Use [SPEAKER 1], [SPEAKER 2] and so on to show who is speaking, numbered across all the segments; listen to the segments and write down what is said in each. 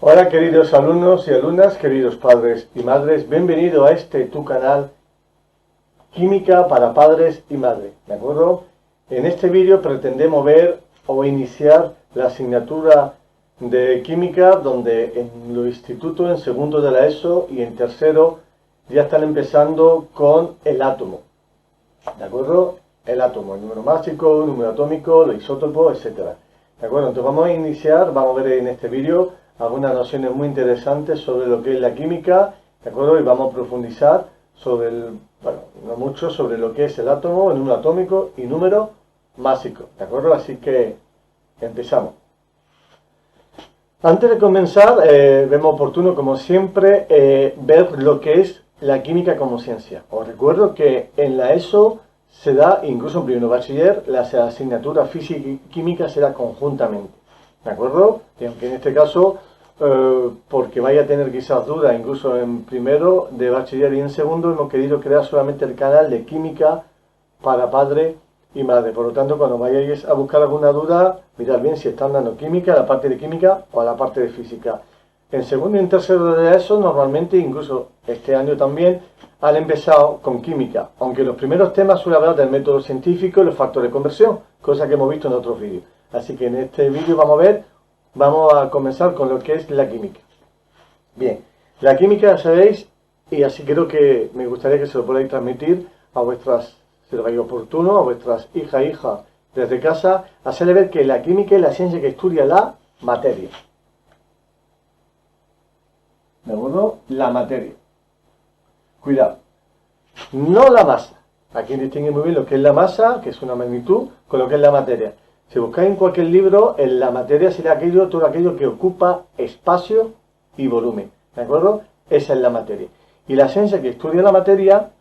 [SPEAKER 1] Hola queridos alumnos y alumnas, queridos padres y madres, bienvenido a tu canal Química para Padres y Madres, ¿de acuerdo? En este vídeo pretendemos ver o iniciar la asignatura de Química donde en los institutos, en segundo de la ESO y en tercero ya están empezando con el átomo, ¿de acuerdo? El átomo, el número másico, el número atómico, los isótopos, etcétera. ¿De acuerdo? Entonces vamos a iniciar, vamos a ver en este vídeo algunas nociones muy interesantes sobre lo que es la química, ¿de acuerdo? Y vamos a profundizar sobre no mucho, sobre lo que es el átomo, el número atómico y número másico, ¿de acuerdo? Así que empezamos. Antes de comenzar, vemos oportuno, como siempre, ver lo que es la química como ciencia. Os recuerdo que en la ESO se da, incluso en primero bachiller, la asignatura física y química se da conjuntamente, ¿de acuerdo? Y aunque en este caso, porque vaya a tener quizás dudas, incluso en primero de bachiller y en segundo, hemos querido crear solamente el canal de química para padre y madre. Por lo tanto, cuando vayáis a buscar alguna duda, mirad bien si están dando química, la parte de química o la parte de física. En segundo y en tercero de eso, normalmente, incluso este año también, han empezado con química, aunque los primeros temas suelen hablar del método científico y los factores de conversión, cosa que hemos visto en otros vídeos. Así que en este vídeo vamos a comenzar con lo que es la química. Bien, la química, sabéis, y así creo que me gustaría que se lo podáis transmitir a vuestras, si lo veis oportuno, a vuestras hijas desde casa, hacerle ver que la química es la ciencia que estudia la materia. ¿De acuerdo? La materia. Cuidado. No la masa. Aquí distingue muy bien lo que es la masa, que es una magnitud, con lo que es la materia. Si buscáis en cualquier libro, en la materia será todo aquello que ocupa espacio y volumen. ¿De acuerdo? Esa es la materia. Y la ciencia que estudia la materia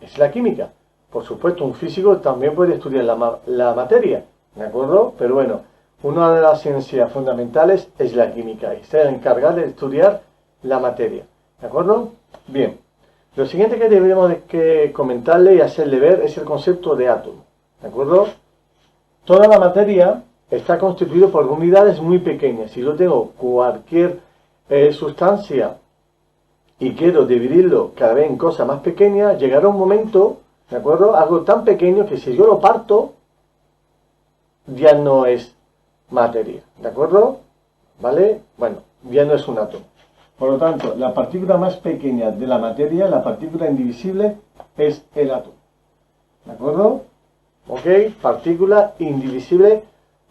[SPEAKER 1] es la química. Por supuesto, un físico también puede estudiar la materia. ¿De acuerdo? Pero bueno, una de las ciencias fundamentales es la química. Y se encarga de estudiar la materia. ¿De acuerdo? Bien. Lo siguiente que debemos que comentarle y hacerle ver es el concepto de átomo. ¿De acuerdo? Toda la materia está constituida por unidades muy pequeñas. Si yo tengo cualquier sustancia y quiero dividirlo cada vez en cosas más pequeñas, llegará un momento, ¿de acuerdo? Algo tan pequeño que si yo lo parto, ya no es materia. ¿De acuerdo? ¿Vale? Bueno, ya no es un átomo. Por lo tanto, la partícula más pequeña de la materia, la partícula indivisible, es el átomo. ¿De acuerdo? ¿Ok? Partícula indivisible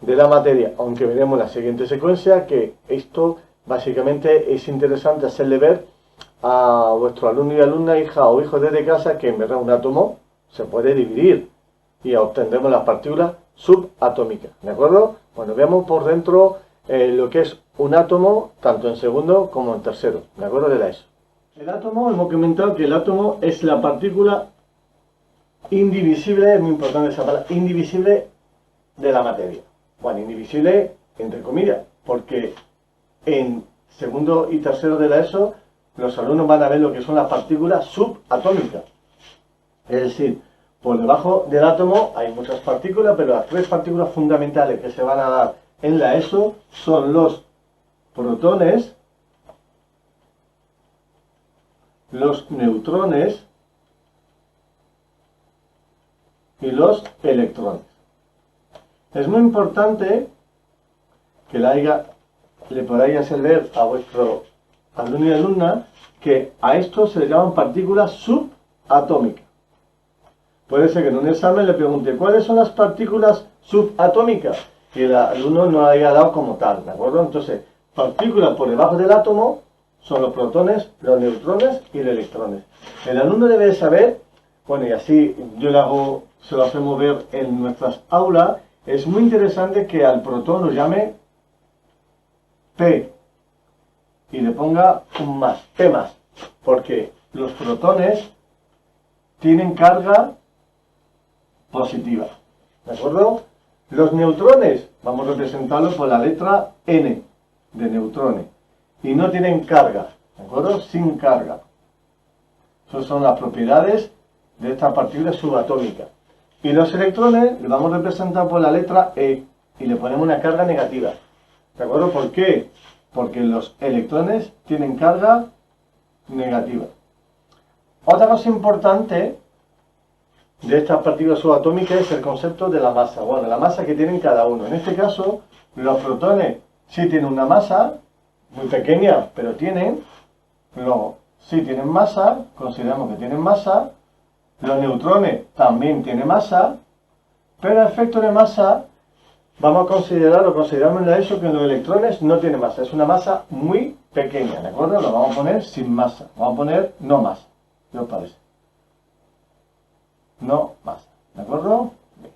[SPEAKER 1] de la materia. Aunque veremos en la siguiente secuencia que esto básicamente es interesante hacerle ver a vuestro alumno y alumna, hija o hijo desde casa, que en verdad un átomo se puede dividir y obtendremos las partículas subatómicas. ¿De acuerdo? Bueno, veamos por dentro lo que es un átomo, tanto en segundo como en tercero, ¿de acuerdo? De la ESO. El átomo, hemos comentado que el átomo es la partícula indivisible, es muy importante esa palabra, indivisible de la materia. Bueno, indivisible entre comillas, porque en segundo y tercero de la ESO los alumnos van a ver lo que son las partículas subatómicas. Es decir, por debajo del átomo hay muchas partículas, pero las tres partículas fundamentales que se van a dar en la ESO son los protones, los neutrones y los electrones. Es muy importante que le podáis hacer ver a vuestro alumno y alumna que a esto se le llaman partículas subatómicas. Puede ser que en un examen le pregunte ¿cuáles son las partículas subatómicas? Y el alumno no haya dado como tal, ¿de acuerdo? Entonces, partículas por debajo del átomo son los protones, los neutrones y los electrones. El alumno debe saber, bueno, y así se lo hacemos ver en nuestras aulas, es muy interesante que al protón lo llame P y le ponga un más, P más, porque los protones tienen carga positiva, ¿de acuerdo? Los neutrones, vamos a representarlos por la letra N de neutrones, y no tienen carga, ¿de acuerdo? Sin carga. Esas son las propiedades de estas partículas subatómicas. Y los electrones los vamos a representar por la letra E y le ponemos una carga negativa. ¿De acuerdo? ¿Por qué? porque los electrones tienen carga negativa. Otra cosa importante de estas partículas subatómicas es el concepto de la masa. Bueno, la masa que tienen cada uno. En este caso, los protones sí tienen una masa muy pequeña, pero tienen. Luego, sí tienen masa, consideramos que tienen masa. Los neutrones también tienen masa, pero a efecto de masa vamos a considerar o consideramos eso que los electrones no tienen masa. Es una masa muy pequeña, ¿de acuerdo? Lo vamos a poner sin masa. Vamos a poner no masa. ¿Qué os parece? No masa, ¿de acuerdo? Bien.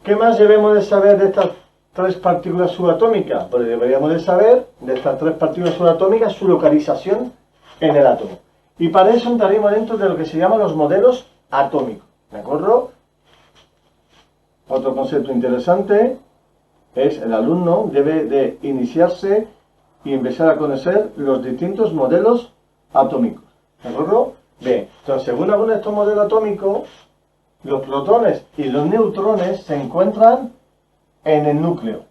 [SPEAKER 1] ¿Qué más debemos de saber de estas tres partículas subatómicas? Pues deberíamos de saber de estas tres partículas subatómicas su localización en el átomo. Y para eso entraremos dentro de lo que se llaman los modelos atómicos, ¿de acuerdo? Otro concepto interesante es el alumno debe de iniciarse y empezar a conocer los distintos modelos atómicos, ¿de acuerdo? Bien, entonces según algunos de estos modelos atómicos, los protones y los neutrones se encuentran en el núcleo,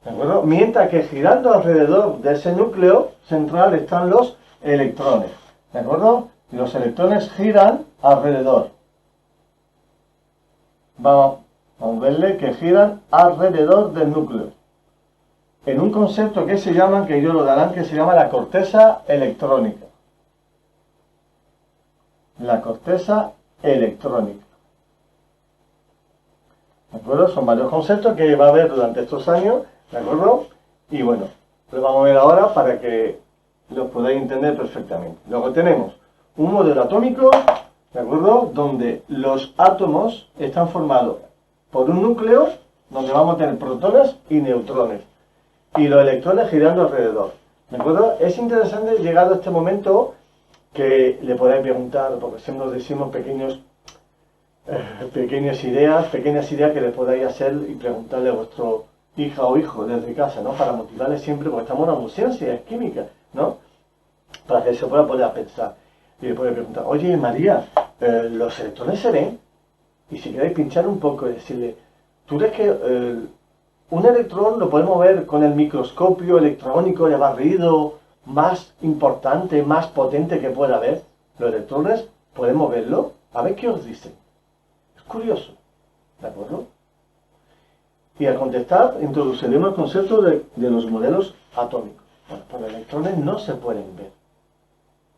[SPEAKER 1] ¿de acuerdo? Mientras que girando alrededor de ese núcleo central están los electrones, ¿de acuerdo? Y los electrones giran alrededor. Vamos a verle que giran alrededor del núcleo. En un concepto que se llama, que ellos lo darán, que se llama la corteza electrónica. La corteza electrónica. ¿De acuerdo? Son varios conceptos que va a haber durante estos años, ¿de acuerdo? Y bueno, lo vamos a ver ahora para que los podáis entender perfectamente. Luego tenemos un modelo atómico, ¿de acuerdo? Donde los átomos están formados por un núcleo, donde vamos a tener protones y neutrones. Y los electrones girando alrededor, ¿de acuerdo? Es interesante llegado a este momento que le podáis preguntar, porque siempre nos decimos pequeñas ideas que le podáis hacer y preguntarle a vuestro hija o hijo desde casa, ¿no? Para motivarles siempre, porque estamos en una ciencia, es química, ¿no? Para que se pueda poner a pensar. Y le puede preguntar, oye María, ¿los electrones se ven? Y si queréis pinchar un poco y decirle, ¿tú crees que un electrón lo podemos ver con el microscopio electrónico de barrido más importante, más potente que pueda haber? Los electrones, ¿podemos verlo? A ver qué os dicen. Es curioso, ¿de acuerdo? Y al contestar, introduciremos el concepto de los modelos atómicos. Bueno, pues los electrones no se pueden ver.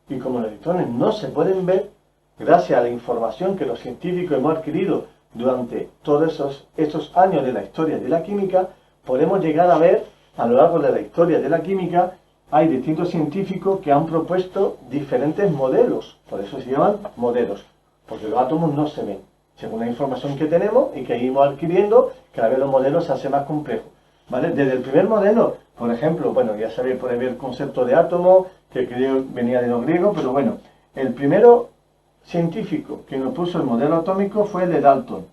[SPEAKER 1] Y como los electrones no se pueden ver, gracias a la información que los científicos hemos adquirido durante todos estos años de la historia de la química, podemos llegar a ver, a lo largo de la historia de la química, hay distintos científicos que han propuesto diferentes modelos. Por eso se llaman modelos, porque los átomos no se ven. Según la información que tenemos y que iremos adquiriendo, cada vez los modelos se hacen más complejos, ¿vale? Desde el primer modelo, por ejemplo, bueno, ya sabéis, podéis ver el concepto de átomo, que creo venía de los griegos, pero bueno, el primero científico que nos puso el modelo atómico fue el de Dalton.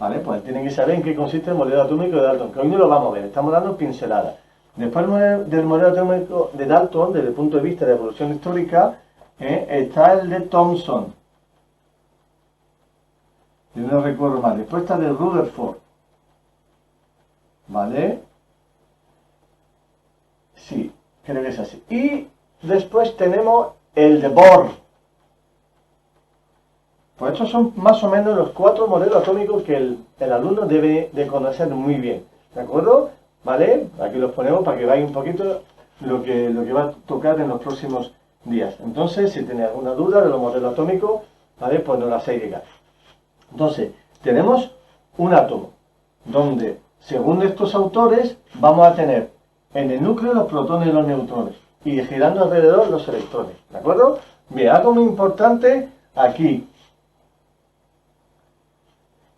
[SPEAKER 1] ¿Vale? Pues tienen que saber en qué consiste el modelo atómico de Dalton, que hoy no lo vamos a ver, estamos dando pinceladas. Después del modelo atómico de Dalton, desde el punto de vista de evolución histórica, está el de Thomson. Yo no recuerdo mal. Después está el de Rutherford. ¿Vale? Sí, creo que es así. Y después tenemos el de Bohr. Pues estos son más o menos los 4 modelos atómicos que el alumno debe de conocer muy bien. ¿De acuerdo? ¿Vale? Aquí los ponemos para que veáis un poquito lo que va a tocar en los próximos días. Entonces, si tenéis alguna duda de los modelos atómicos, ¿vale? Pues nos la hacéis llegar. Entonces, tenemos un átomo, donde, según estos autores, vamos a tener en el núcleo los protones y los neutrones, y girando alrededor los electrones, ¿de acuerdo? Bien, algo muy importante aquí.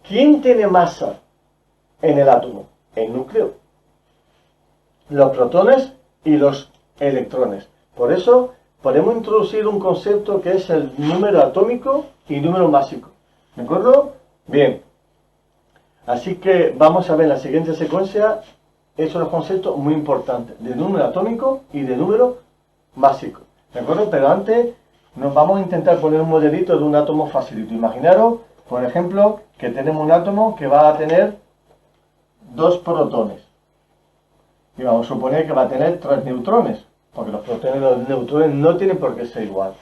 [SPEAKER 1] ¿Quién tiene masa en el átomo? El núcleo. Los protones y los electrones. Por eso, podemos introducir un concepto que es el número atómico y número másico. ¿De acuerdo? Bien. Así que vamos a ver en la siguiente secuencia esos dos conceptos muy importantes, de número atómico y de número másico. ¿De acuerdo? Pero antes nos vamos a intentar poner un modelito de un átomo facilito. Imaginaros Por ejemplo, que tenemos un átomo que va a tener 2 protones. Y vamos a suponer que va a tener 3 neutrones, porque los protones y los neutrones no tienen por qué ser igual.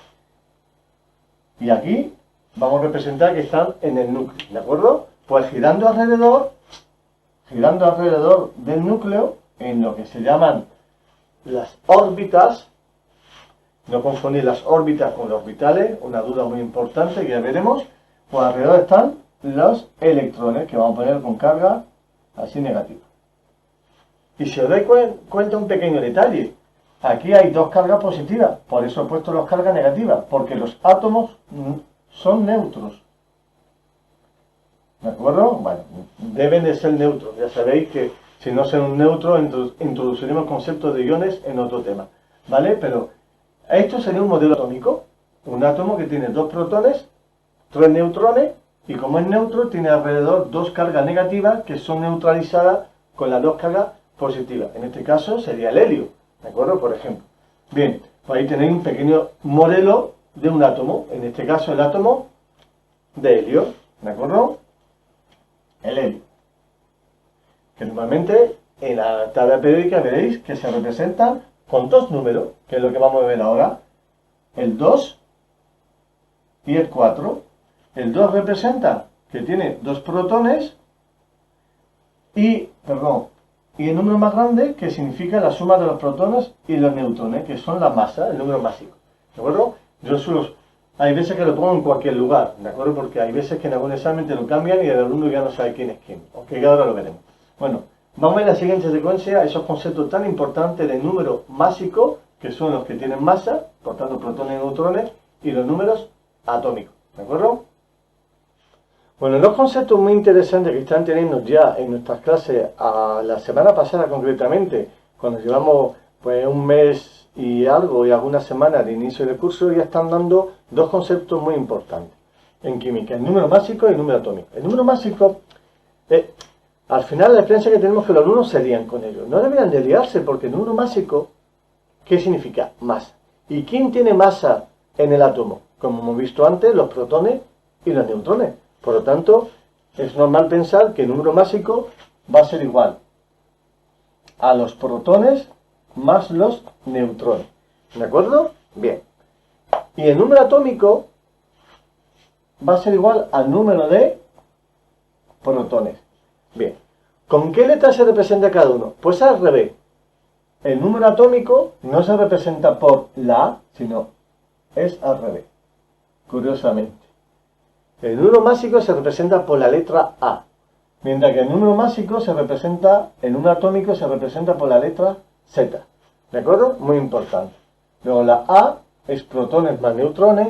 [SPEAKER 1] Y aquí vamos a representar que están en el núcleo, ¿de acuerdo? Pues girando alrededor del núcleo, en lo que se llaman las órbitas, no confundir las órbitas con los orbitales, una duda muy importante que ya veremos, pues alrededor están los electrones, que vamos a poner con carga así negativa. Y si os dais cuenta un pequeño detalle, aquí hay 2 cargas positivas, por eso he puesto las cargas negativas, porque los átomos son neutros. ¿De acuerdo? Bueno, deben de ser neutros. Ya sabéis que si no son un neutro, introduciremos conceptos de iones en otro tema. ¿Vale? Pero esto sería un modelo atómico. Un átomo que tiene 2 protones, 3 neutrones, y como es neutro, tiene alrededor 2 cargas negativas que son neutralizadas con las 2 cargas positivas. En este caso sería el helio. ¿De acuerdo? Por ejemplo. Bien, pues ahí tenéis un pequeño modelo de un átomo. En este caso el átomo de helio. ¿De acuerdo? El helio. Que normalmente en la tabla periódica veréis que se representan con 2 números, que es lo que vamos a ver ahora. El 2 y el 4. El 2 representa que tiene 2 protones y el número más grande, que significa la suma de los protones y los neutrones, que son la masa, el número másico. ¿De acuerdo? Hay veces que lo pongo en cualquier lugar, ¿de acuerdo? Porque hay veces que en algún examen te lo cambian y el alumno ya no sabe quién es quién. Aunque ahora lo veremos. Bueno, vamos a ver la siguiente secuencia, esos conceptos tan importantes de número másico, que son los que tienen masa, por tanto protones y neutrones, y los números atómicos. ¿De acuerdo? Bueno, 2 conceptos muy interesantes que están teniendo ya en nuestras clases, a la semana pasada concretamente, cuando llevamos pues un mes y algo y algunas semanas de inicio del curso, ya están dando 2 conceptos muy importantes en química, el número másico y el número atómico. El número másico, al final la experiencia que tenemos es que los alumnos se lían con ello. No deberían de liarse porque el número másico, ¿qué significa? Masa. ¿Y quién tiene masa en el átomo? Como hemos visto antes, los protones y los neutrones. Por lo tanto, es normal pensar que el número másico va a ser igual a los protones más los neutrones. ¿De acuerdo? Bien. Y el número atómico va a ser igual al número de protones. Bien. ¿Con qué letra se representa cada uno? Pues al revés. El número atómico no se representa por la A, sino es al revés. Curiosamente. El número másico se representa por la letra A, mientras que el número másico el número atómico se representa por la letra Z. ¿De acuerdo? Muy importante. Luego la A es protones más neutrones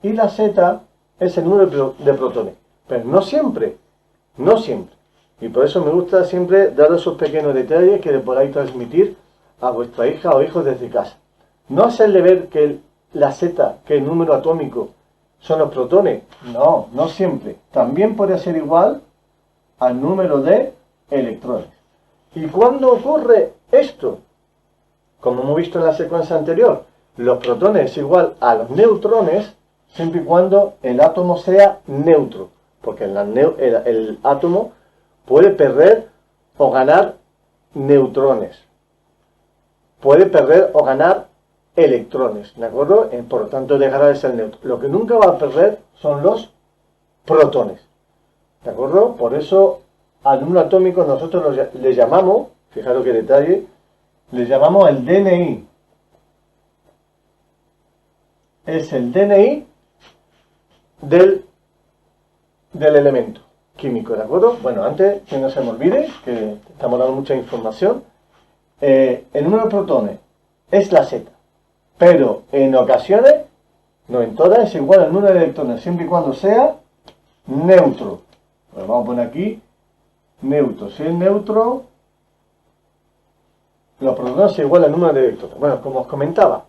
[SPEAKER 1] y la Z es el número de protones. Pero no siempre, no siempre. Y por eso me gusta siempre dar esos pequeños detalles que le podáis transmitir a vuestra hija o hijos desde casa. No hacerle ver que la Z, que el número atómico, son los protones. No, no siempre. También puede ser igual al número de electrones. ¿Y cuándo ocurre esto? Como hemos visto en la secuencia anterior, los protones es igual a los neutrones siempre y cuando el átomo sea neutro. Porque el átomo puede perder o ganar neutrones. Puede perder o ganar electrones, ¿de acuerdo? Por lo tanto, dejará de ser neutro. Lo que nunca va a perder son los protones, ¿de acuerdo? Por eso, al número atómico nosotros le llamamos, fijaros qué detalle, le llamamos el DNI. Es el DNI del elemento químico, ¿de acuerdo? Bueno, antes que no se me olvide, que estamos dando mucha información, el número de protones es la Z. Pero en ocasiones, no en todas, es igual al número de electrones, siempre y cuando sea neutro. Pues vamos a poner aquí neutro. Si es neutro, los protones es igual al número de electrones. Bueno, como os comentaba,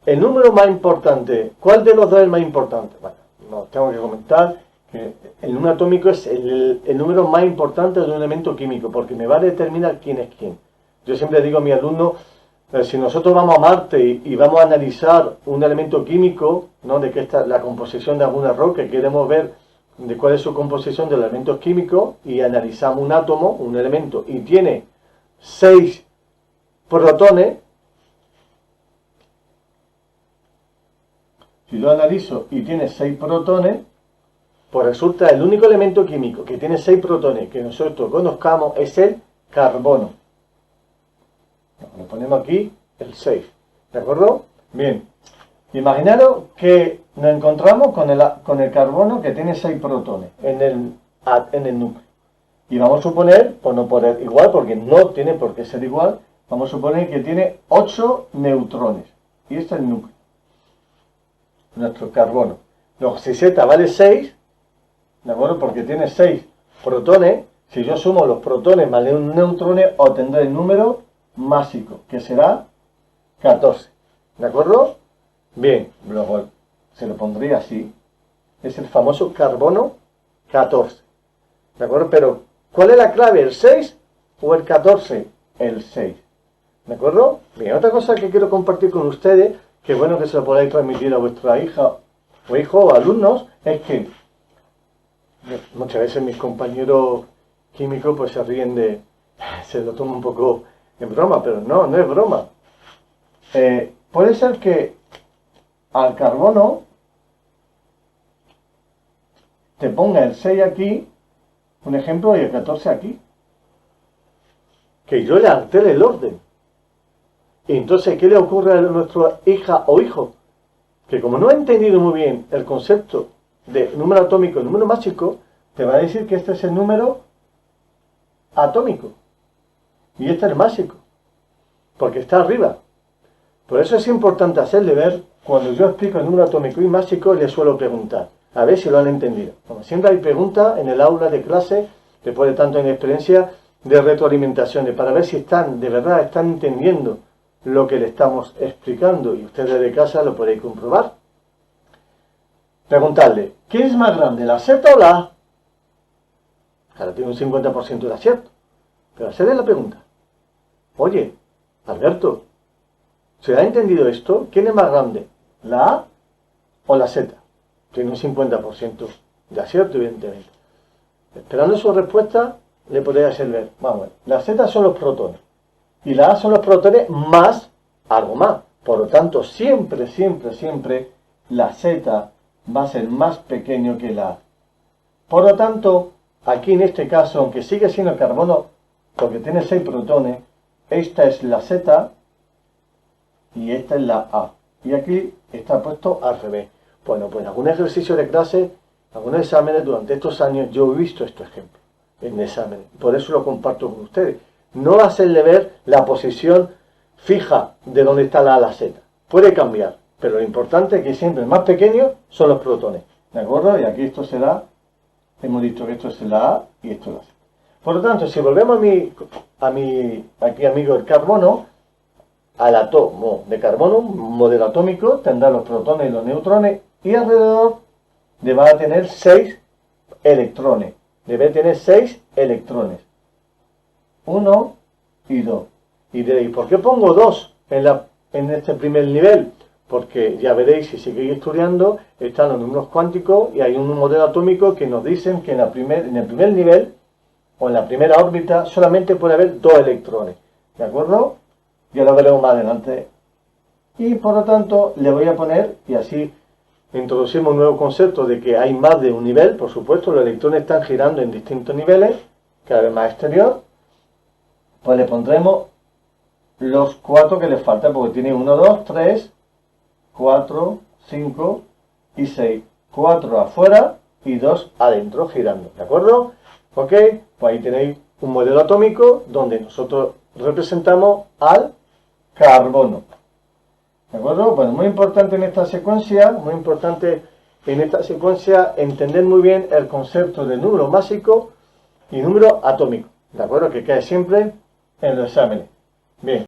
[SPEAKER 1] el número más importante, ¿cuál de los dos es el más importante? Bueno, no tengo que comentar que el número atómico es el número más importante de un elemento químico, porque me va a determinar quién es quién. Yo siempre digo a mis alumnos, si nosotros vamos a Marte y vamos a analizar un elemento químico, ¿no? De que está la composición de alguna roca, queremos ver de cuál es su composición de los elementos químicos y analizamos un átomo, un elemento, y tiene 6 protones, si lo analizo y tiene 6 protones, pues resulta el único elemento químico que tiene 6 protones que nosotros conozcamos es el carbono. Le ponemos aquí el 6, ¿de acuerdo? Bien, imaginaros que nos encontramos con el carbono que tiene 6 protones en el núcleo. Y vamos a suponer, por no poner igual, porque no tiene por qué ser igual, vamos a suponer que tiene 8 neutrones. Y este es el núcleo, nuestro carbono. Luego, si Z vale 6, ¿de acuerdo? Porque tiene 6 protones, si yo sumo los protones más los neutrones, obtendré el número másico, que será 14. ¿De acuerdo? Bien, luego se lo pondría así. Es el famoso carbono 14. ¿De acuerdo? Pero, ¿cuál es la clave? ¿El 6 o el 14? El 6. ¿De acuerdo? Bien, otra cosa que quiero compartir con ustedes, que bueno que se lo podáis transmitir a vuestra hija o hijo o alumnos, es que muchas veces mis compañeros químicos pues se ríen se lo toman un poco en broma, pero no es broma. Puede ser que al carbono te ponga el 6 aquí, un ejemplo, y el 14 aquí. Que yo le altere el orden. Y entonces, ¿qué le ocurre a nuestra hija o hijo? Que como no ha entendido muy bien el concepto de número atómico y número másico, te va a decir que este es el número atómico. Y este es el másico. Porque está arriba. Por eso es importante hacerle ver, cuando yo explico el número atómico y másico, le suelo preguntar, a ver si lo han entendido. Como siempre hay preguntas en el aula de clase, después de tanto en experiencia, de retroalimentaciones, para ver si de verdad están entendiendo lo que le estamos explicando, y ustedes de casa lo podéis comprobar. Preguntarle, ¿qué es más grande, la Z o la A? Ahora tiene un 50% de acierto, pero hacerle la pregunta, oye, Alberto, ¿se ha entendido esto? ¿Quién es más grande? ¿La A o la Z? Tiene un 50% de acierto, evidentemente. Esperando su respuesta, le podría hacer ver. Vamos a ver. La Z son los protones. Y la A son los protones más algo más. Por lo tanto, siempre la Z va a ser más pequeño que la A. Por lo tanto, aquí en este caso, aunque sigue siendo carbono, porque tiene 6 protones, esta es la Z y esta es la A. Y aquí está puesto al revés. Bueno, pues en algún ejercicio de clase, algunos exámenes durante estos años, yo he visto estos ejemplos en exámenes. Por eso lo comparto con ustedes. No hacerle ver la posición fija de dónde está la A, la Z. Puede cambiar, pero lo importante es que siempre el más pequeño son los protones. ¿De acuerdo? Y aquí esto será, hemos dicho que esto es la A y esto es la Z. Por lo tanto, si volvemos a mi aquí amigo el carbono, al átomo de carbono, un modelo atómico, tendrá los protones y los neutrones, y alrededor va a tener 6 electrones. Debe tener 6 electrones. 1 y 2. Y diréis, ¿por qué pongo 2 en este primer nivel? Porque ya veréis, si seguís estudiando, están los números cuánticos y hay un modelo atómico que nos dicen que en el primer nivel, o en la primera órbita, solamente puede haber 2 electrones. ¿De acuerdo? Ya lo veremos más adelante. Y por lo tanto, le voy a poner, y así introducimos un nuevo concepto de que hay más de un nivel. Por supuesto, los electrones están girando en distintos niveles, cada vez más exterior. Pues le pondremos los 4 que les faltan, porque tiene 1, 2, 3, 4, 5 y 6. 4 afuera y 2 adentro girando. ¿De acuerdo? Ok, pues ahí tenéis un modelo atómico donde nosotros representamos al carbono. ¿De acuerdo? Bueno, muy importante en esta secuencia, entender muy bien el concepto de número másico y número atómico. ¿De acuerdo? Que cae siempre en los exámenes. Bien.